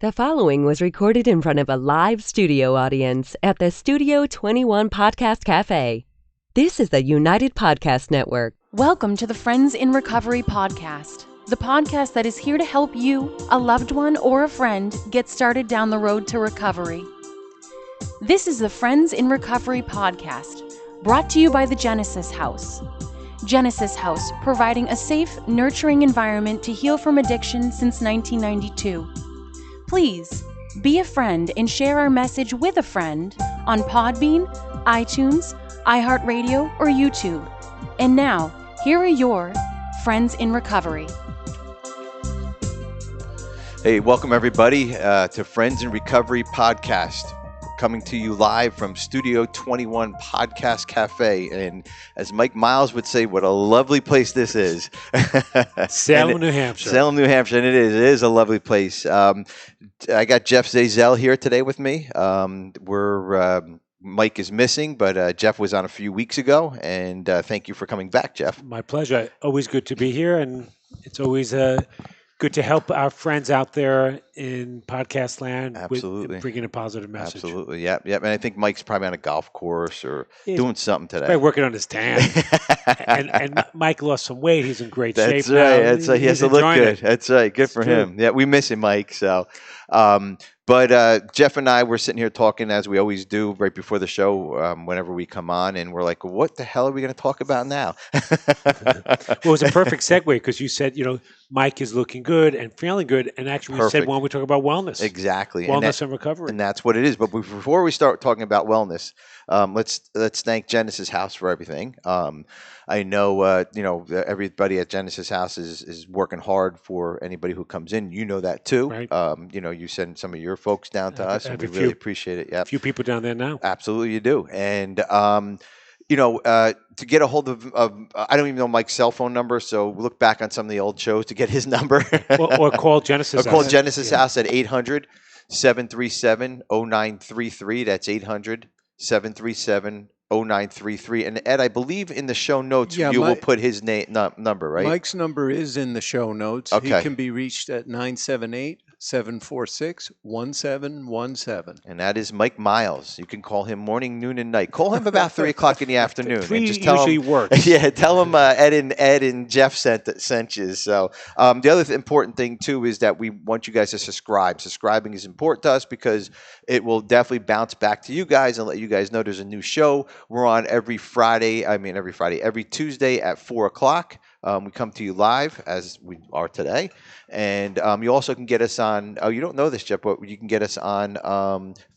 The following was recorded in front of a live studio audience at the Studio 21 Podcast Cafe. This is the United Podcast Network. Welcome to the Friends in Recovery podcast, the podcast that is here to help you, a loved one, or a friend get started down the road to recovery. This is the Friends in Recovery podcast, brought to you by the Genesis House. Genesis House, providing a safe, nurturing environment to heal from addiction since 1992. Please be a friend and share our message with a friend on Podbean, iTunes, iHeartRadio, or YouTube. And now, here are your Friends in Recovery. Hey, welcome everybody to Friends in Recovery podcast. Coming to you live from Studio 21 Podcast Cafe. And as Mike Miles would say, what a lovely place this is. Salem, New Hampshire. Salem, New Hampshire, and it is a lovely place. I got Jeff Zeizel here today with me. Mike is missing, but Jeff was on a few weeks ago, and thank you for coming back, Jeff. My pleasure. Always good to be here, and it's always good to help our friends out there in podcast land. Absolutely. With bringing a positive message. Absolutely, yep. And I think Mike's probably on a golf course or doing something today. Probably working on his tan. and Mike lost some weight. He's in great shape now. That's right. He has to look good. That's right. Good for him. Yeah, we miss him, Mike. So, but Jeff and I were sitting here talking, as we always do, right before the show, whenever we come on, and we're like, what the hell are we going to talk about now? Well, it was a perfect segue because you said, Mike is looking good and feeling good, and actually we said, why don't we talk about wellness? Exactly. Wellness and recovery. And that's what it is. But before we start talking about wellness, let's thank Genesis House for everything. I know, everybody at Genesis House is working hard for anybody who comes in. You know that too. Right. You send some of your folks down to us, and we really appreciate it. Yeah. A few people down there now. Absolutely, you do. And to get a hold of I don't even know Mike's cell phone number, so look back on some of the old shows to get his number. or call Genesis House. Call Genesis House at 800-737-0933. That's 800-737-0933. And Ed, I believe in the show notes you will put his number, right? Mike's number is in the show notes. Okay. He can be reached at 978-746-1717. And that is Mike Miles. You can call him morning, noon, and night. Call him about 3 o'clock in the afternoon. Three and just tell usually him, works. Yeah, tell him Ed and Jeff sent you. So the other important thing, too, is that we want you guys to subscribe. Subscribing is important to us because it will definitely bounce back to you guys and let you guys know there's a new show. We're on every Tuesday at 4 o'clock. We come to you live, as we are today. And you also can get us on, you don't know this, Jeff, but you can get us on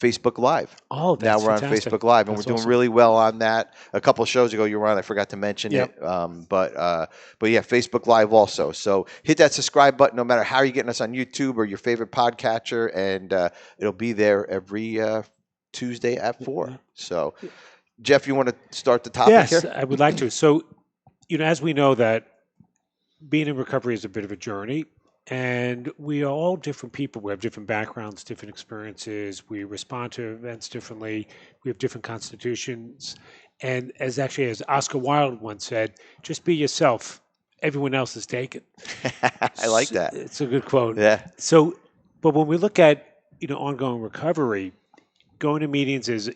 Facebook Live. Oh, that's Now we're fantastic. on Facebook Live, and That's we're doing awesome. really well on that. A couple of shows ago you were on, I forgot to mention it. But yeah, Facebook Live also. So hit that subscribe button no matter how you're getting us on YouTube or your favorite podcatcher, and it'll be there every Tuesday at 4. So, Jeff, you want to start the topic here? Yes, I would like to. So, as we know that being in recovery is a bit of a journey, and we are all different people. We have different backgrounds, different experiences. We respond to events differently. We have different constitutions. And as Oscar Wilde once said, just be yourself. Everyone else is taken. I like that. It's a good quote. Yeah. So, but when we look at, ongoing recovery, going to meetings is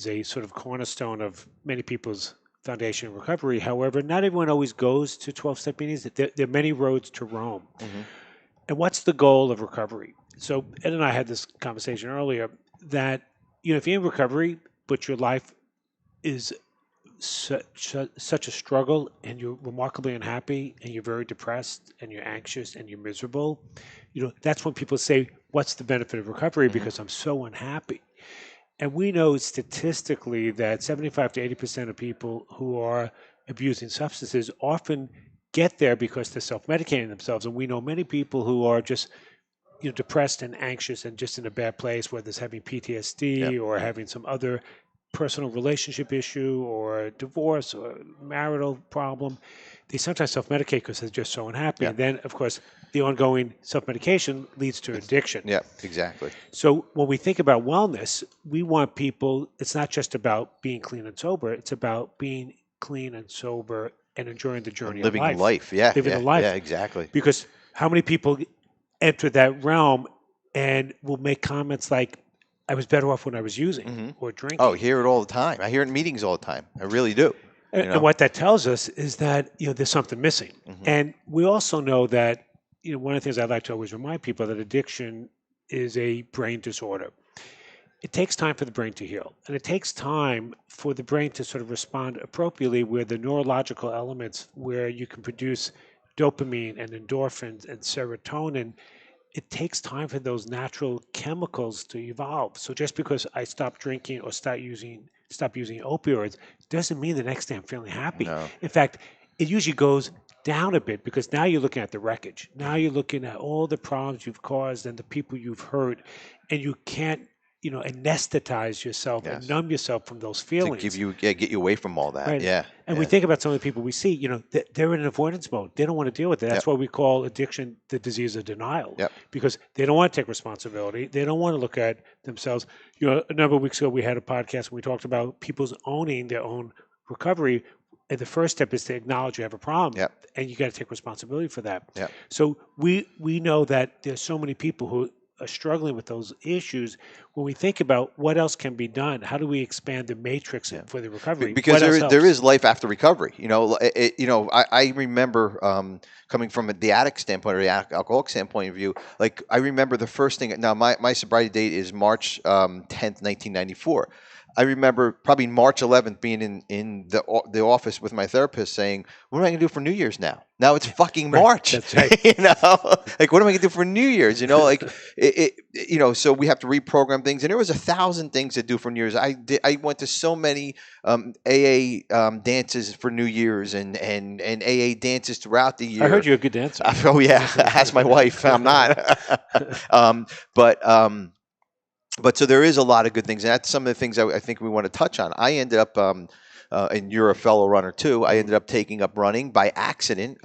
a sort of cornerstone of many people's foundation in recovery. However, not everyone always goes to 12-step meetings. There are many roads to Rome. Mm-hmm. And what's the goal of recovery? So Ed and I had this conversation earlier that, if you're in recovery, but your life is such a struggle and you're remarkably unhappy and you're very depressed and you're anxious and you're miserable, that's when people say, what's the benefit of recovery? Mm-hmm. Because I'm so unhappy. And we know statistically that 75 to 80% of people who are abusing substances often get there because they're self-medicating themselves. And we know many people who are just depressed and anxious and just in a bad place, whether it's having PTSD or having some other personal relationship issue or divorce or marital problem. They sometimes self-medicate because they're just so unhappy. And then, of course, the ongoing self-medication leads to addiction. Yeah, exactly. So when we think about wellness, we want people, it's not just about being clean and sober, it's about being clean and sober and enjoying the journey of life. Living a life. Living a life. Yeah, exactly. Because how many people enter that realm and will make comments like, I was better off when I was using or drinking. Oh, I hear it all the time. I hear it in meetings all the time. I really do. And what that tells us is that, there's something missing. And we also know that, one of the things I like to always remind people that addiction is a brain disorder. It takes time for the brain to heal, and it takes time for the brain to sort of respond appropriately, where the neurological elements where you can produce dopamine and endorphins and serotonin, it takes time for those natural chemicals to evolve. So just because I stop drinking or stop using opioids doesn't mean the next day I'm feeling happy. No. In fact, it usually goes down a bit, because now you're looking at the wreckage. Now you're looking at all the problems you've caused and the people you've hurt, and you can't anesthetize yourself and numb yourself from those feelings. To get you away from all that. Right. Yeah. And we think about some of the people we see, they're in an avoidance mode. They don't want to deal with it. That's why we call addiction the disease of denial, because they don't want to take responsibility. They don't want to look at themselves. A number of weeks ago, we had a podcast where we talked about people's owning their own recovery. And the first step is to acknowledge you have a problem, and you got to take responsibility for that. So we know that there's so many people who are struggling with those issues. When we think about what else can be done, how do we expand the matrix for the recovery? Because there is life after recovery. I remember coming from the addict standpoint or the alcoholic standpoint of view. Like, I remember the first thing. Now, my sobriety date is March 10th, 1994. I remember probably March 11th being in the office with my therapist saying, what am I going to do for New Year's now? Now it's fucking March. That's right. Like, what am I going to do for New Year's? So we have to reprogram things. And there was 1,000 things to do for New Year's. I went to so many AA dances for New Year's and AA dances throughout the year. I heard you're a good dancer. Oh, yeah. Ask my wife. I'm not. But so there is a lot of good things, and that's some of the things I think we want to touch on. I ended up, and you're a fellow runner too, I ended up taking up running by accident.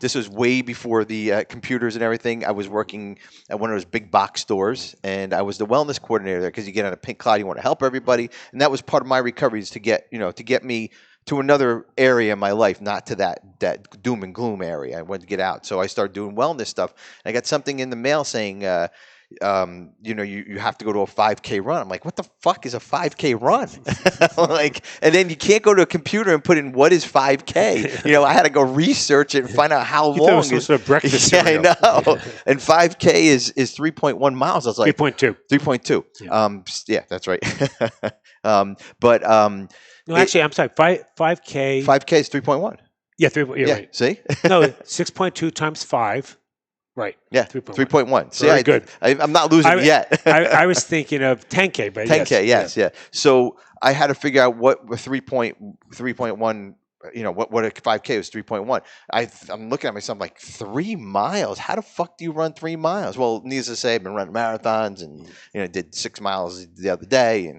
This was way before the computers and everything. I was working at one of those big box stores, and I was the wellness coordinator there, because you get on a pink cloud, you want to help everybody, and that was part of my recovery, is to get me to another area in my life, not to that doom and gloom area. I wanted to get out, so I started doing wellness stuff. And I got something in the mail saying, you have to go to a 5K run. I'm like, what the fuck is a 5K run? And then you can't go to a computer and put in what is 5K. I had to go research it and find out how long. It was a breakfast cereal. I know. And 5K is 3.1 miles. I was like 3.2. 3.2. Yeah, that's right. No, actually, I'm sorry. 5K. 5K is 3.1. Yeah, 3. You're right. See? No, 6.2 times 5. Right. Yeah. 3.1. See, Very good. I'm not losing yet. I was thinking of 10K, but 10K, yes. So I had to figure out what 3.1. What a 5K was 3.1. I'm looking at myself like 3 miles. How the fuck do you run 3 miles? Well, needless to say, I've been running marathons and did 6 miles the other day,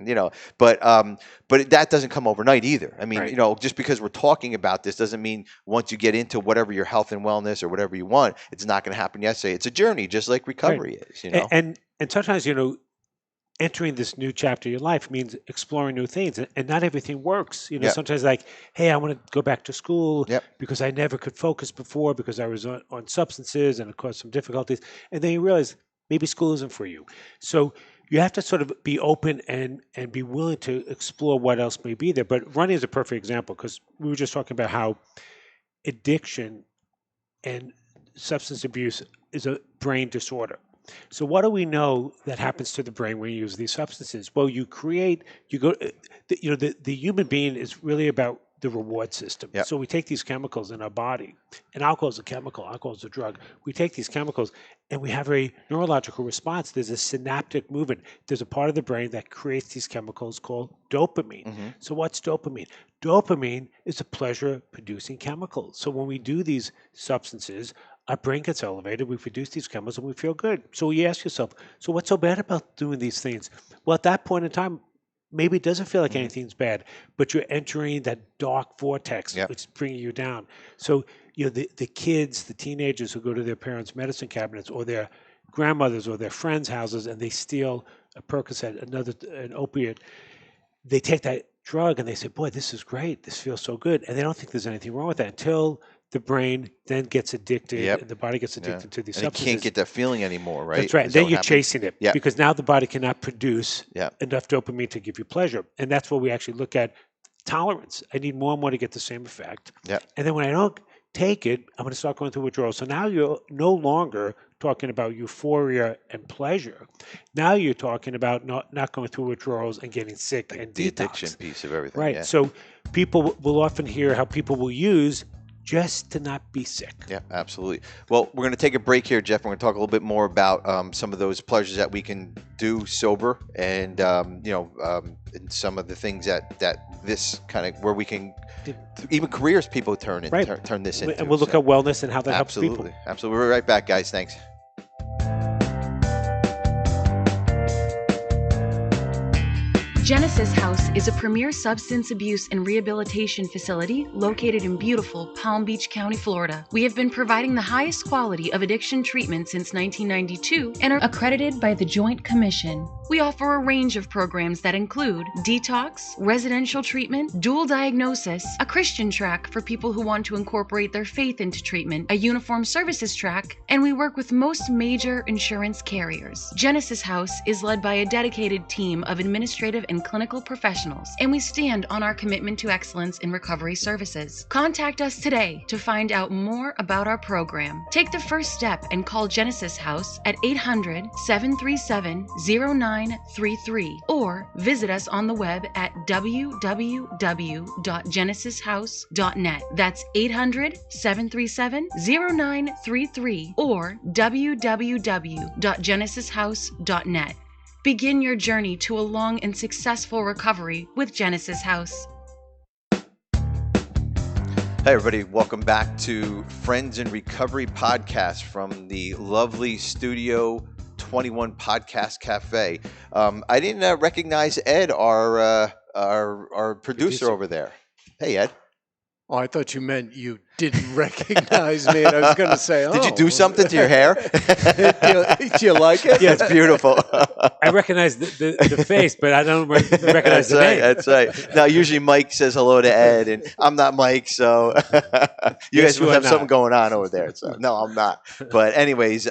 but that doesn't come overnight either. I mean, right. Just because we're talking about this doesn't mean once you get into whatever your health and wellness or whatever you want, it's not going to happen yesterday. It's a journey, just like recovery is. And sometimes entering this new chapter of your life means exploring new things, and not everything works. Sometimes like, hey, I want to go back to school because I never could focus before because I was on substances and it caused some difficulties. And then you realize maybe school isn't for you. So you have to sort of be open and be willing to explore what else may be there. But running is a perfect example, because we were just talking about how addiction and substance abuse is a brain disorder. So what do we know that happens to the brain when you use these substances? Well, the human being is really about the reward system. Yep. So we take these chemicals in our body, and alcohol is a chemical, alcohol is a drug. We take these chemicals and we have a neurological response. There's a synaptic movement. There's a part of the brain that creates these chemicals called dopamine. Mm-hmm. So what's dopamine? Dopamine is a pleasure-producing chemical. So when we do these substances, our brain gets elevated, we produce these chemicals, and we feel good. So you ask yourself, so what's so bad about doing these things? Well, at that point in time, maybe it doesn't feel like anything's bad, but you're entering that dark vortex, which is bringing you down. So, the kids, the teenagers who go to their parents' medicine cabinets or their grandmothers or their friends' houses, and they steal a Percocet, an opiate, they take that drug and they say, boy, this is great. This feels so good. And they don't think there's anything wrong with that until the brain then gets addicted, Yep. and the body gets addicted to these And you substances. can't get that feeling anymore, right? That's right. Is that Then what you're happens? chasing it Yep. because now the body cannot produce Yep. enough dopamine to give you pleasure. And that's what we actually look at tolerance. I need more and more to get the same effect. Yep. And then when I don't take it, I'm going to start going through withdrawal. So now you're no longer talking about euphoria and pleasure. Now you're talking about not going through withdrawals and getting sick and The detox. addiction piece of everything. Right. Yeah. So people will often hear how people will use just to not be sick. Yeah, absolutely. Well, we're going to take a break here, Jeff. We're going to talk a little bit more about some of those pleasures that we can do sober, and and some of the things that this kind of where we can even careers people turn this into. And we'll look at wellness and how that helps people. Absolutely. Absolutely. We'll be right back, guys. Thanks. Genesis House is a premier substance abuse and rehabilitation facility located in beautiful Palm Beach County, Florida. We have been providing the highest quality of addiction treatment since 1992 and are accredited by the Joint Commission. We offer a range of programs that include detox, residential treatment, dual diagnosis, a Christian track for people who want to incorporate their faith into treatment, a uniform services track, and we work with most major insurance carriers. Genesis House is led by a dedicated team of administrative and clinical professionals, and we stand on our commitment to excellence in recovery services. Contact us today to find out more about our program. Take the first step and call Genesis House at 800-737-0933 or visit us on the web at www.genesishouse.net. That's 800-737-0933 or www.genesishouse.net. Begin your journey to a long and successful recovery with Genesis House. Hey, everybody. Welcome back to Friends in Recovery podcast from the lovely Studio 21 Podcast Cafe. I didn't recognize Ed, our producer over there. Hey, Ed. Oh, I thought you meant you didn't recognize me, and I was going to say, Did you do something to your hair? Do you like it? Yeah, it's beautiful. I recognize the face, but I don't recognize the name. That's right. Now, usually Mike says hello to Ed, and I'm not Mike, so you guys must have something going on over there. So no, I'm not. But anyways,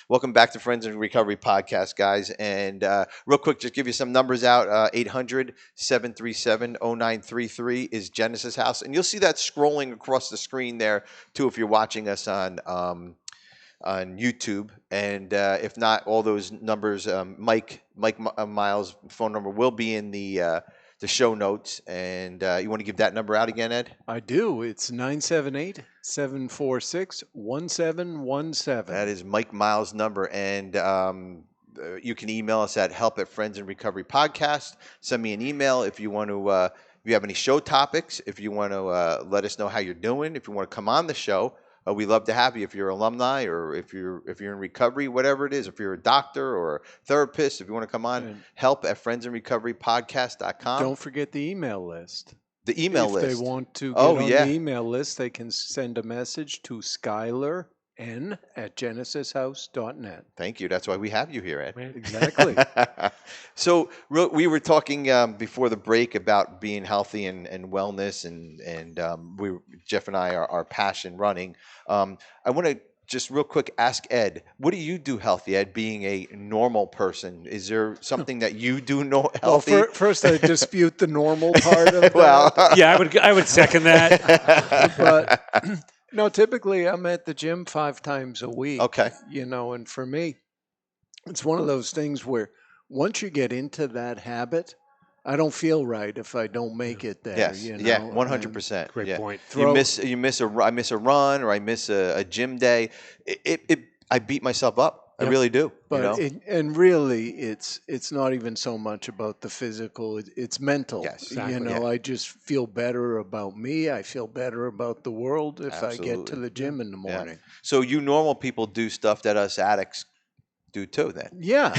welcome back to Friends in Recovery podcast, guys. And real quick, just give you some numbers out. 800-737-0933 is Genesis House, and you'll see that scrolling across the screen there too if you're watching us on YouTube, and if not, all those numbers, Mike Miles' phone number will be in the show notes. And you want to give that number out again, Ed? I do. It's 978-746-1717. That is Mike Miles' number, and you can email us at help@Friends in Recovery Podcast. Send me an email if you want to. If you have any show topics, if you want to let us know how you're doing, if you want to come on the show. We love to have you if you're alumni or if you're in recovery, whatever it is. If you're a doctor or a therapist, if you want to come on, help@friendsinrecoverypodcast.com. Don't forget the email list. The email list. If they want to get on the email list, they can send a message to SkylarN@genesishouse.net. Thank you. That's why we have you here, Ed. Exactly. So we were talking before the break about being healthy and wellness, and Jeff and I our passion running. I want to just real quick ask Ed, what do you do healthy, Ed, being a normal person? Is there something that you do healthy? Well, first I dispute the normal part of well, that. Yeah, I would second that. But no, typically I'm at the gym 5 times a week. Okay. And for me, it's one of those things where once you get into that habit, I don't feel right if I don't make it there. Yes. Yeah. 100%. Great point. I miss a run or I miss a gym day. I beat myself up. I really do. But and really, it's not even so much about the physical; it's mental. Yes, exactly. I just feel better about me. I feel better about the world if I get to the gym in the morning. Yeah. So you normal people do stuff that us addicts do too, then? Yeah,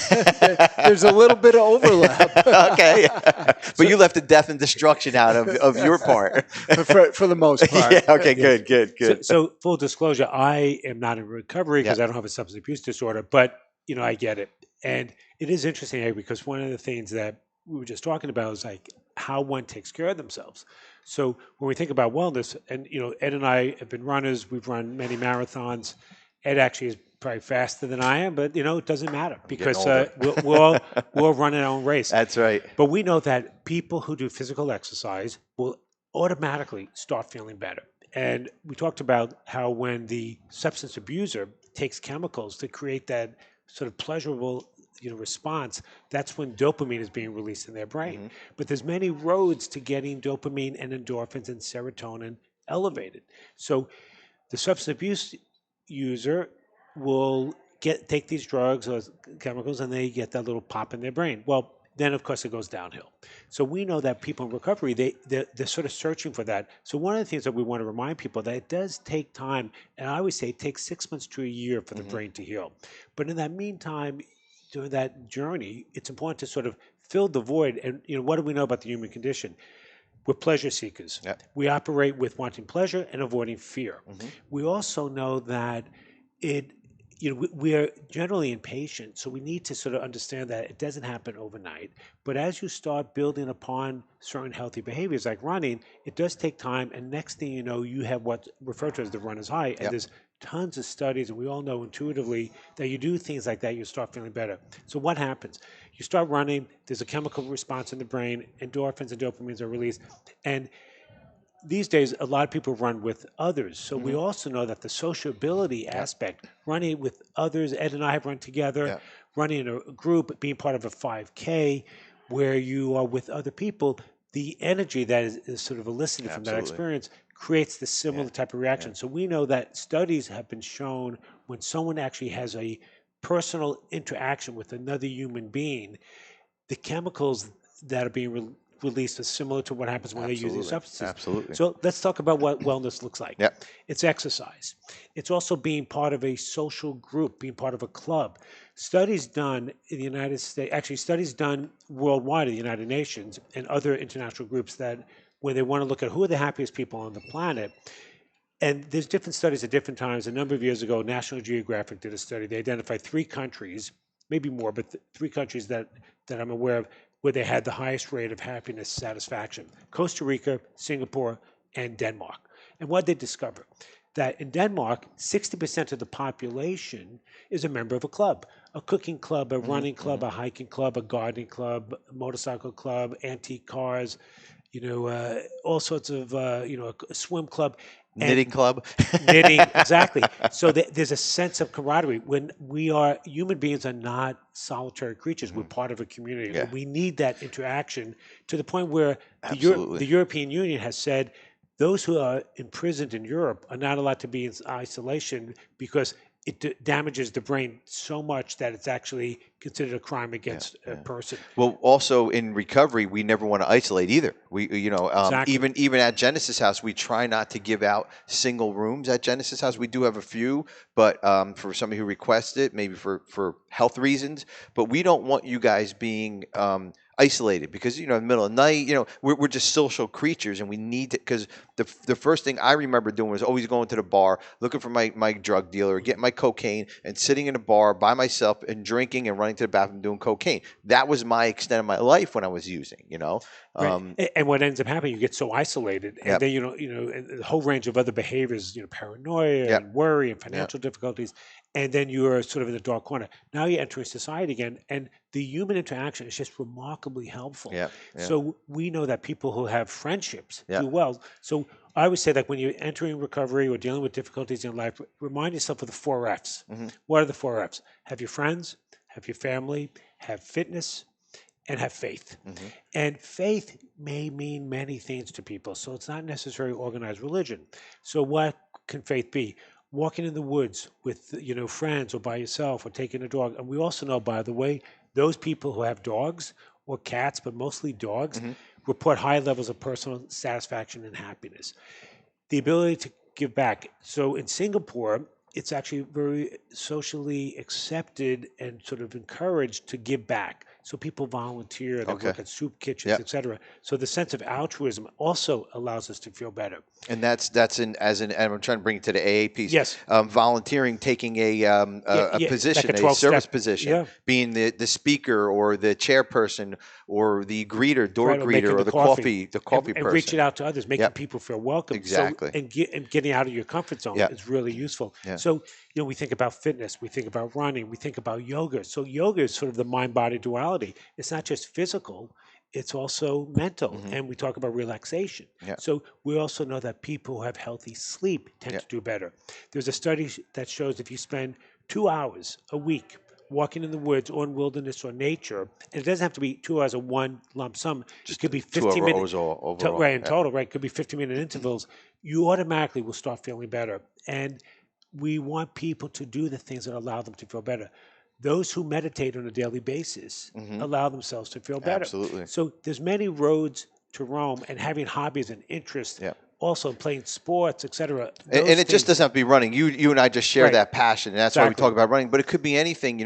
there's a little bit of overlap. Okay, but you left the death and destruction out of your part for the most part. Yeah. Okay. Good. So full disclosure, I am not in recovery because I don't have a substance abuse disorder, but I get it, and it is interesting because one of the things that we were just talking about is like how one takes care of themselves. So when we think about wellness, and Ed and I have been runners. We've run many marathons. Ed actually is probably faster than I am, but it doesn't matter because we'll run our own race. That's right. But we know that people who do physical exercise will automatically start feeling better. And we talked about how when the substance abuser takes chemicals to create that sort of pleasurable response, that's when dopamine is being released in their brain. But there's many roads to getting dopamine and endorphins and serotonin elevated. So the substance abuse user will take these drugs or chemicals, and they get that little pop in their brain. Well, then of course it goes downhill. So we know that people in recovery, they're sort of searching for that. So one of the things that we want to remind people that it does take time, and I always say it takes 6 months to a year for the brain to heal. But in that meantime, during that journey, it's important to sort of fill the void. And what do we know about the human condition? We're pleasure seekers. Yep. We operate with wanting pleasure and avoiding fear. We also know that we are generally impatient, so we need to sort of understand that it doesn't happen overnight. But as you start building upon certain healthy behaviors like running, it does take time, and next thing you know, you have what's referred to as the runner's high. And there's tons of studies, and we all know intuitively that you do things like that, you start feeling better. So what happens? You start running, there's a chemical response in the brain, endorphins and dopamines are released, and these days, a lot of people run with others. So we also know that the sociability aspect, running with others, Ed and I have run together, running in a group, being part of a 5K where you are with other people, the energy that is sort of elicited from that experience creates the similar type of reaction. So we know that studies have been shown when someone actually has a personal interaction with another human being, the chemicals that are being released is similar to what happens when they use these substances. Absolutely. So let's talk about what wellness looks like. Yep. It's exercise. It's also being part of a social group, being part of a club. Studies done in the United States, actually studies done worldwide in the United Nations and other international groups that when they want to look at who are the happiest people on the planet, and there's different studies at different times. A number of years ago, National Geographic did a study. They identified 3 countries, maybe more, but 3 countries that I'm aware of where they had the highest rate of happiness satisfaction: Costa Rica, Singapore, and Denmark. And what did they discover? That in Denmark, 60% of the population is a member of a club, a cooking club, a running club, a hiking club, a gardening club, a motorcycle club, antique cars, all sorts of, a swim club. Knitting club. Knitting, exactly. So there's a sense of camaraderie. When human beings are not solitary creatures. We're part of a community. Yeah. We need that interaction to the point where Absolutely. the European Union has said those who are imprisoned in Europe are not allowed to be in isolation because it damages the brain so much that it's actually considered a crime against a person. Well, also in recovery, we never want to isolate either. We, Exactly. even at Genesis House, we try not to give out single rooms at Genesis House. We do have a few, but for somebody who requests it, maybe for health reasons. But we don't want you guys being isolated because in the middle of the night, we're just social creatures, and we need to. Because the first thing I remember doing was always going to the bar, looking for my drug dealer, getting my cocaine, and sitting in a bar by myself and drinking and running to the bathroom doing cocaine. That was my extent of my life when I was using. Right. And what ends up happening, you get so isolated, and then and a whole range of other behaviors, paranoia and worry and financial difficulties, and then you're sort of in the dark corner. Now you're entering society again, and the human interaction is just remarkably helpful. So we know that people who have friendships do well. So I would say that when you're entering recovery or dealing with difficulties in life, remind yourself of the 4 F's. What are the 4 F's? Have your friends, have your family, have fitness, and have faith. And faith may mean many things to people, so it's not necessarily organized religion. So what can faith be? Walking in the woods with friends or by yourself or taking a dog. And we also know, by the way, those people who have dogs or cats, but mostly dogs, report high levels of personal satisfaction and happiness. The ability to give back. So in Singapore, it's actually very socially accepted and sort of encouraged to give back. So people volunteer, they Okay. work at soup kitchens, Yep. etc. So the sense of altruism also allows us to feel better. And that's in as an and I'm trying to bring it to the AA piece. Yes. Volunteering, taking a position, like a a 12-step. service position, Yeah. being the speaker or the chairperson or the greeter, door Right, or making greeter, or the the coffee. coffee And person. reaching out to others, making Yep. people feel welcome. Exactly. So, and getting out of your comfort zone Yep. is really useful. Yeah. So, we think about fitness, we think about running, we think about yoga. So yoga is sort of the mind-body duality. It's not just physical, it's also mental. Mhm. And we talk about relaxation. Yeah. So we also know that people who have healthy sleep tend Yeah. to do better. There's a study that shows if you spend 2 hours a week walking in the woods or in wilderness or nature, and it doesn't have to be 2 hours of one lump sum. It could be 15 minutes. overall. Right, in Yeah. total, right? Could be 15-minute intervals. You automatically will start feeling better. And we want people to do the things that allow them to feel better. Those who meditate on a daily basis Mhm. allow themselves to feel better. Absolutely. So there's many roads to Rome, and having hobbies and interests, Yeah. also playing sports, etc. And it just doesn't have to be running. You and I just share Right. that passion, and that's why we Exactly. talk about running. But it could be anything.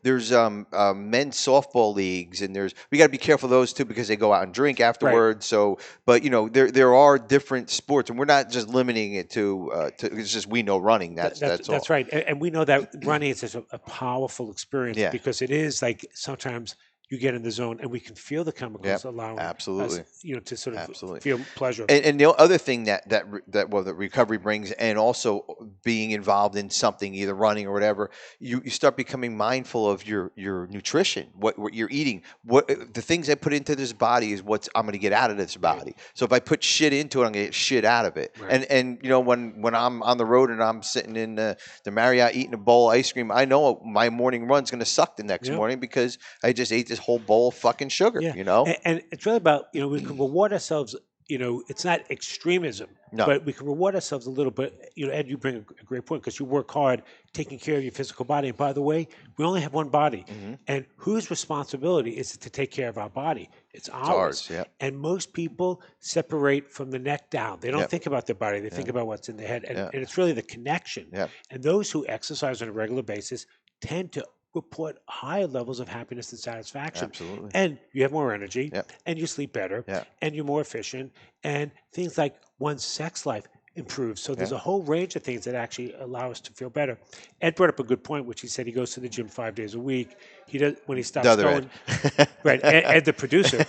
There's men's softball leagues, and we got to be careful of those too because they go out and drink afterwards. So, but there are different sports, and we're not just limiting it to it's just we know running. That's all. That's right. And we know that running is such a powerful experience Yeah. because it is like sometimes you get in the zone and we can feel the chemicals Yep, allowing absolutely. us, to sort of Absolutely. feel pleasure. And the other thing that recovery brings, and also being involved in something, either running or whatever, you start becoming mindful of your nutrition, what you're eating, what the things I put into this body is what I'm going to get out of this body. So if I put shit into it, I'm going to get shit out of it. Right. And when I'm on the road and I'm sitting in the Marriott eating a bowl of ice cream, I know my morning run's going to suck the next Yeah. morning because I just ate this whole bowl of fucking sugar. Yeah. Oh. And it's really about, we can reward ourselves, it's not extremism, No. but we can reward ourselves a little bit. Ed, you bring a great point because you work hard taking care of your physical body. And by the way, we only have one body. Mhm. And whose responsibility is it to take care of our body? It's ours. Yeah. And most people separate from the neck down. They don't Yep. think about their body. They think about what's in their head. And, Yeah. and it's really the connection. Yep. And those who exercise on a regular basis tend to report higher levels of happiness and satisfaction. Absolutely. And you have more energy, Yep. and you sleep better, Yeah. and you're more efficient, and things like one's sex life improves. So there's Yeah. a whole range of things that actually allow us to feel better. Ed brought up a good point, which he said he goes to the gym 5 days a week. He does when he stops The other going. Ed. Right, Ed the producer.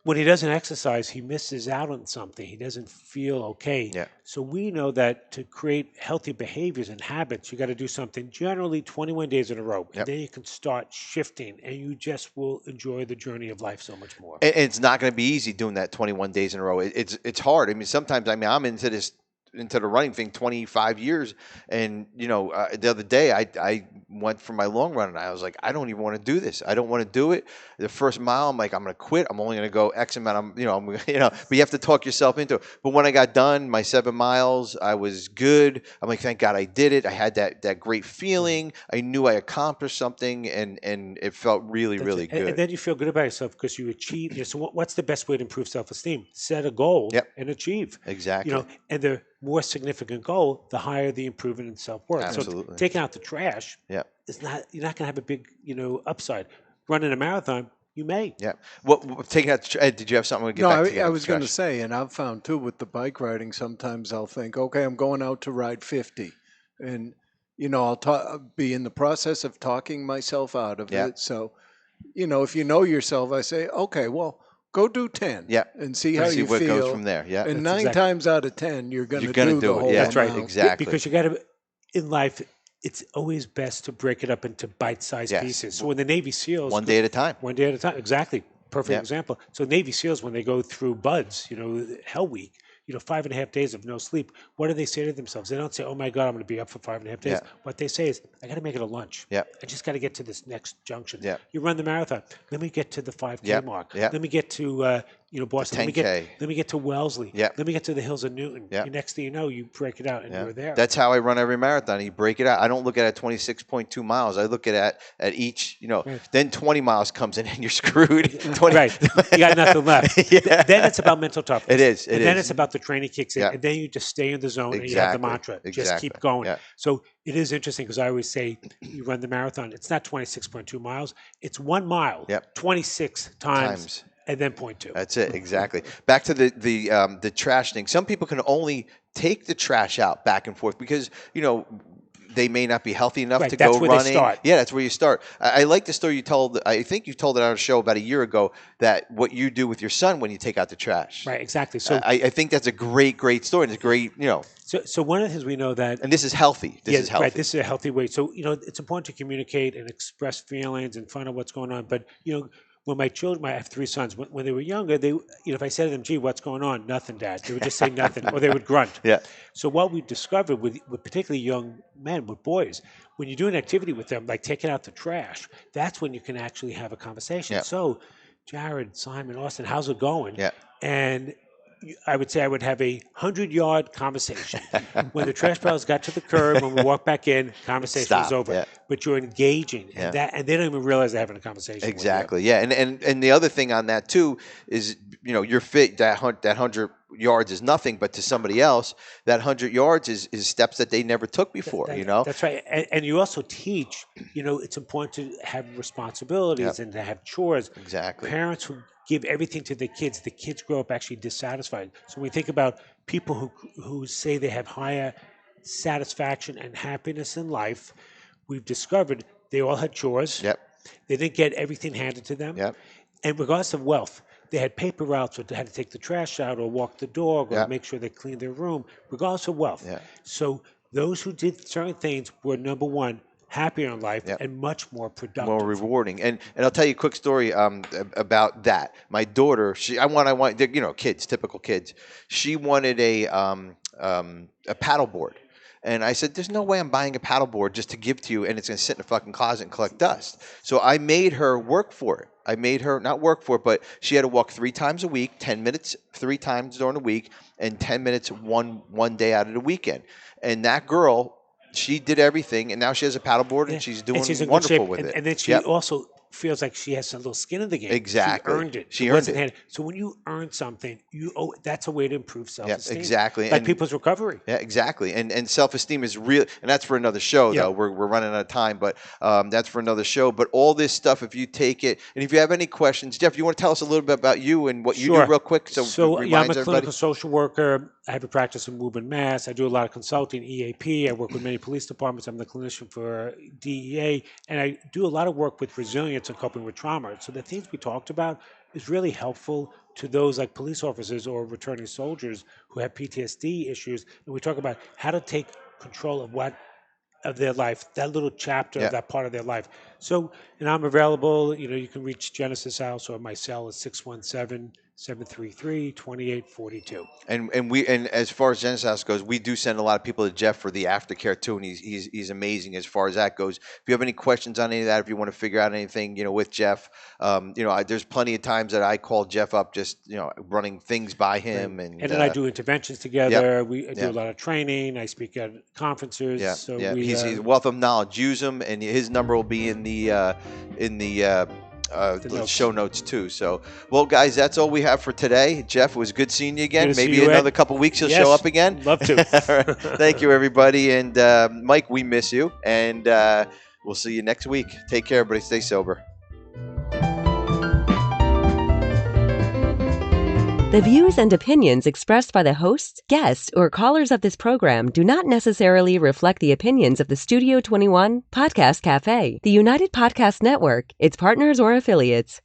When he doesn't exercise, he misses out on something. He doesn't feel okay. Yeah. So we know that to create healthy behaviors and habits, you got to do something generally 21 days in a row. Yep. And then you can start shifting and you just will enjoy the journey of life so much more. And it's not going to be easy doing that 21 days in a row. It's hard. I mean, sometimes I'm into the running thing 25 years, and the other day I went for my long run and I was like, I don't even want to do this. I don't want to do it. The first mile, I'm like, I'm going to quit. I'm only going to go X amount. But you have to talk yourself into it. But when I got done, my 7 miles, I was good. I'm like, thank God I did it. I had that great feeling. I knew I accomplished something, and it felt really, really good. And then you feel good about yourself because you achieve. So what's the best way to improve self-esteem? Set a goal Yep. and achieve. Exactly. And the more significant goal, the higher the improvement in self-worth. Absolutely. So taking out the trash, Yeah. you're not going to have a big, upside. Running a marathon, you may. Yeah. Well, taking out. Ed, did you have something to get back to? I was going to say, and I've found too with the bike riding, sometimes I'll think, okay, I'm going out to ride 50, and I'll be in the process of talking myself out of it. So, if you know yourself, I say, okay, well, go do 10, and see how you what feel goes from there. Yeah, and 9 times out of 10, you're going to do the whole. Yeah, that's right. Exactly. Because you got to in life. It's always best to break it up into bite-sized pieces. So when the Navy SEALs one day at a time. One day at a time. Exactly. Perfect example. So Navy SEALs, when they go through BUDS, Hell Week, 5.5 days of no sleep, what do they say to themselves? They don't say, oh my God, I'm going to be up for 5.5 days. Yeah. What they say is, I got to make it a lunch. Yeah. I just got to get to this next junction. Yeah. You run the marathon. Let me get to the 5K mark. Yeah. Let me get to Boston. 10K. Let me get to Wellesley. Yeah. Let me get to the hills of Newton. Yeah. And next thing you know, you break it out and you're there. That's how I run every marathon. You break it out. I don't look at it 26.2 miles. I look at each, Right. Then 20 miles comes in and you're screwed. 20. Right. You got nothing left. Yeah. Then it's about mental toughness. It is. Then it's about the training kicks in. Yeah. And then you just stay in the zone and you have the mantra. Just keep going. Yeah. So it is interesting because I always say you run the marathon. It's not 26.2 miles. It's 1 mile, 26 times. And then 0.2. That's it, exactly. Back to the trash thing. Some people can only take the trash out back and forth because they may not be healthy enough to go running. They start. Yeah, that's where you start. I like the story you told. I think you told it on a show about a year ago that what you do with your son when you take out the trash. Right, exactly. So I think that's a great story. And it's great, So one of the things we know that, and this is healthy. This is healthy. Right, this is a healthy way. So it's important to communicate and express feelings and find out what's going on. But when my children, I have 3 sons, when they were younger, they, if I said to them, "Gee, what's going on?" Nothing, Dad. They would just say nothing, or they would grunt. Yeah. So what we discovered with particularly young men, with boys, when you do an activity with them, like taking out the trash, that's when you can actually have a conversation. Yeah. So, Jared, Simon, Austin, how's it going? Yeah. And I would say I would have a 100-yard conversation. When the trash barrels got to the curb, when we walked back in, conversation was over. Yeah. But you're engaging, and they don't even realize they're having a conversation. Exactly. Yeah. And the other thing on that too is you're fit. That 100 yards is nothing, but to somebody else, that 100 yards is steps that they never took before. That's right. And you also teach. It's important to have responsibilities and to have chores. Exactly. Parents who give everything to the kids grow up actually dissatisfied. So when we think about people who say they have higher satisfaction and happiness in life, we've discovered they all had chores. Yep. They didn't get everything handed to them. Yep. And regardless of wealth, they had paper routes, or they had to take the trash out, or walk the dog, or make sure they cleaned their room, regardless of wealth. Yeah. So those who did certain things were, number one, happier in life and much more productive, more rewarding. And I'll tell you a quick story about that. My daughter, I want kids, typical kids. She wanted a paddleboard. And I said, there's no way I'm buying a paddleboard just to give to you and it's going to sit in a fucking closet and collect dust. So I made her work for it. I made her not work for it, but she had to walk 3 times a week, 10 minutes 3 times during the week, and 10 minutes one day out of the weekend. And that girl, she did everything, and now she has a paddleboard, and she's doing wonderful with it. And then she also feels like she has some little skin in the game. Exactly. She earned it. She earned it. So when you earn something, that's a way to improve self-esteem. Yeah, exactly. Like people's recovery. Yeah, exactly. And self-esteem is real, and that's for another show, though. We're running out of time, but that's for another show. But all this stuff, if you take it, and if you have any questions, Jeff, you want to tell us a little bit about you and what you do real quick? So I'm a clinical social worker. I have a practice in Woburn, Mass. I do a lot of consulting, EAP. I work with many police departments. I'm the clinician for DEA, and I do a lot of work with resilience and coping with trauma. So the things we talked about is really helpful to those like police officers or returning soldiers who have PTSD issues. And we talk about how to take control of their life, that little chapter of that part of their life. So, and I'm available. You can reach Genesis House, or my cell is 617-733-2842. And as far as Genesis House goes, we do send a lot of people to Jeff for the aftercare too, and he's amazing as far as that goes. If you have any questions on any of that, if you want to figure out anything, with Jeff, there's plenty of times that I call Jeff up, just running things by him, right. and then I do interventions together. I do a lot of training. I speak at conferences. Yeah, so he's a wealth of knowledge. Use him, and his number will be in the show notes too. So, well, guys, that's all we have for today. Jeff, it was good seeing you again. Maybe another couple weeks you'll show up again. Love to. Thank you, everybody. And Mike, we miss you. And we'll see you next week. Take care, everybody. Stay sober. The views and opinions expressed by the hosts, guests, or callers of this program do not necessarily reflect the opinions of the Studio 21 Podcast Cafe, the United Podcast Network, its partners, or affiliates.